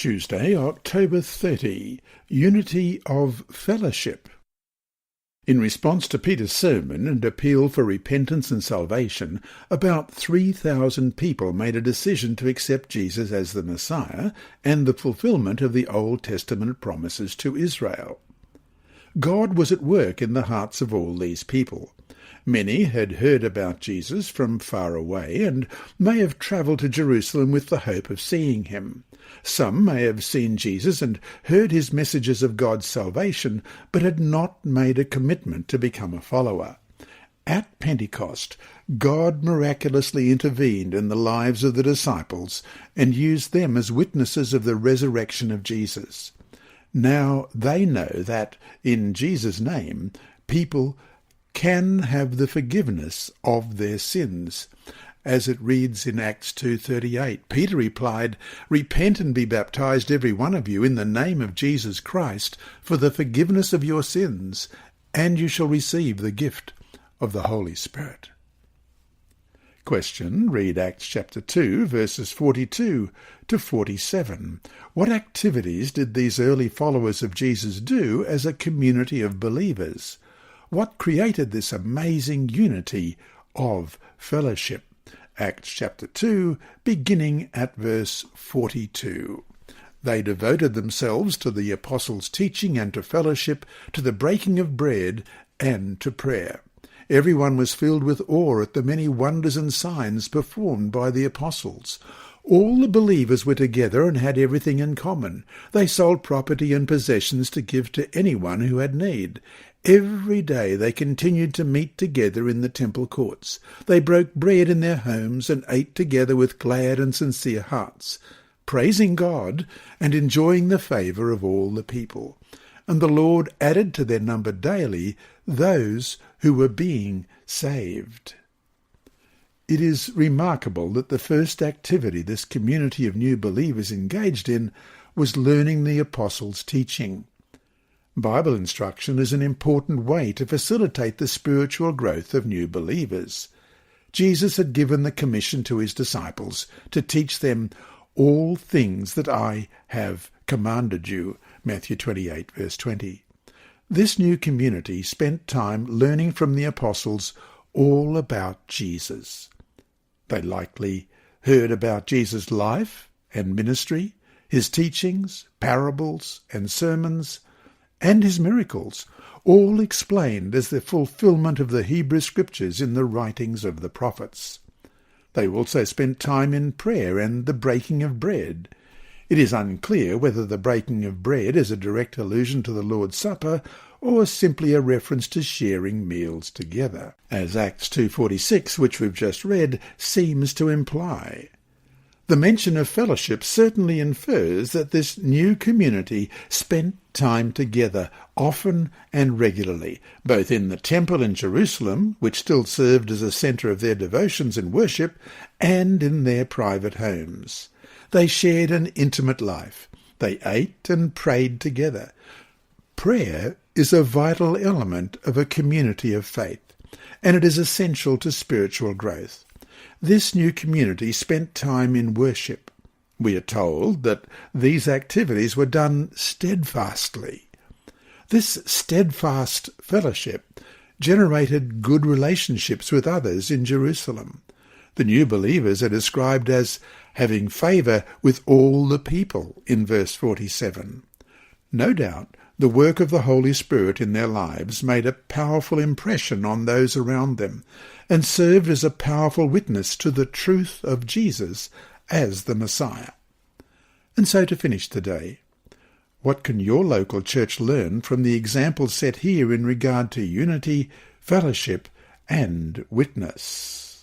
Tuesday, October 30, Unity of Fellowship. In response to Peter's sermon and appeal for repentance and salvation, about 3,000 people made a decision to accept Jesus as the Messiah and the fulfillment of the Old Testament promises to Israel. God was at work in the hearts of all these people. Many had heard about Jesus from far away and may have travelled to Jerusalem with the hope of seeing him. Some may have seen Jesus and heard his messages of God's salvation, but had not made a commitment to become a follower. At Pentecost, God miraculously intervened in the lives of the disciples and used them as witnesses of the resurrection of Jesus. Now they know that, in Jesus' name, people can have the forgiveness of their sins. As it reads in Acts 2:38, Peter replied, "Repent and be baptized every one of you in the name of Jesus Christ for the forgiveness of your sins, and you shall receive the gift of the Holy Spirit." Question. Read Acts chapter 2, verses 42 to 47. What activities did these early followers of Jesus do as a community of believers? What created this amazing unity of fellowship? Acts chapter 2, beginning at verse 42. They devoted themselves to the apostles' teaching and to fellowship, to the breaking of bread and to prayer. Everyone was filled with awe at the many wonders and signs performed by the apostles. All the believers were together and had everything in common. They sold property and possessions to give to anyone who had need. Every day they continued to meet together in the temple courts. They broke bread in their homes and ate together with glad and sincere hearts, praising God and enjoying the favour of all the people. And the Lord added to their number daily those who were being saved. It is remarkable that the first activity this community of new believers engaged in was learning the apostles' teaching. Bible instruction is an important way to facilitate the spiritual growth of new believers. Jesus had given the commission to his disciples to teach them all things that I have commanded you, Matthew 28, verse 20. This new community spent time learning from the apostles all about Jesus. They likely heard about Jesus' life and ministry, his teachings, parables, and sermons, and his miracles, all explained as the fulfillment of the Hebrew Scriptures in the writings of the prophets. They also spent time in prayer and the breaking of bread. It is unclear whether the breaking of bread is a direct allusion to the Lord's Supper or simply a reference to sharing meals together, as Acts 2:46, which we've just read, seems to imply. The mention of fellowship certainly infers that this new community spent time together, often and regularly, both in the temple in Jerusalem, which still served as a centre of their devotions and worship, and in their private homes. They shared an intimate life. They ate and prayed together. Prayer is a vital element of a community of faith, and it is essential to spiritual growth. This new community spent time in worship. We are told that these activities were done steadfastly. This steadfast fellowship generated good relationships with others in Jerusalem. The new believers are described as having favour with all the people in verse 47. No doubt, the work of the Holy Spirit in their lives made a powerful impression on those around them and served as a powerful witness to the truth of Jesus as the Messiah. And so to finish today, what can your local church learn from the examples set here in regard to unity, fellowship, and witness?